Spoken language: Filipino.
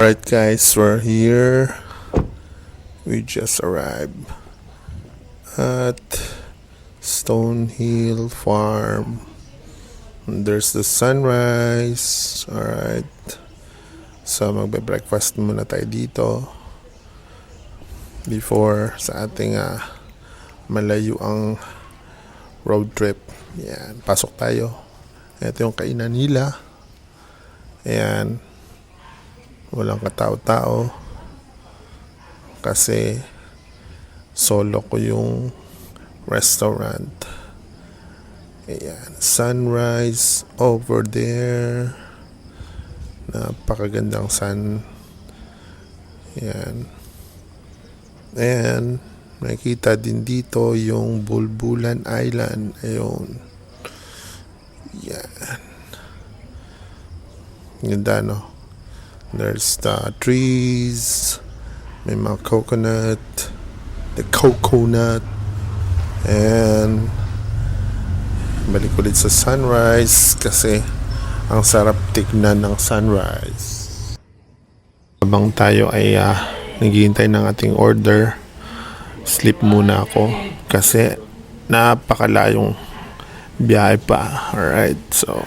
Alright guys, we're here. We just arrived at Stonehill Farm. And there's the sunrise. Alright. So magbe-breakfast muna tayo dito before sa ating malayo ang road trip. Yan, pasok tayo. Ito yung kainan nila. Ayan. Walang katao-tao kasi solo ko yung restaurant. Ayan, sunrise over there. Napakagandang sun. Ayan. And makikita din dito yung Bulbulan Island. Ayun. Yan. Ganda, no? There's the trees. May mga coconut. The coconut. And balik ulit sa sunrise kasi ang sarap tignan ng sunrise. Habang tayo ay naghihintay ng ating order, sleep muna ako kasi napakalayong biyahe pa. Alright, so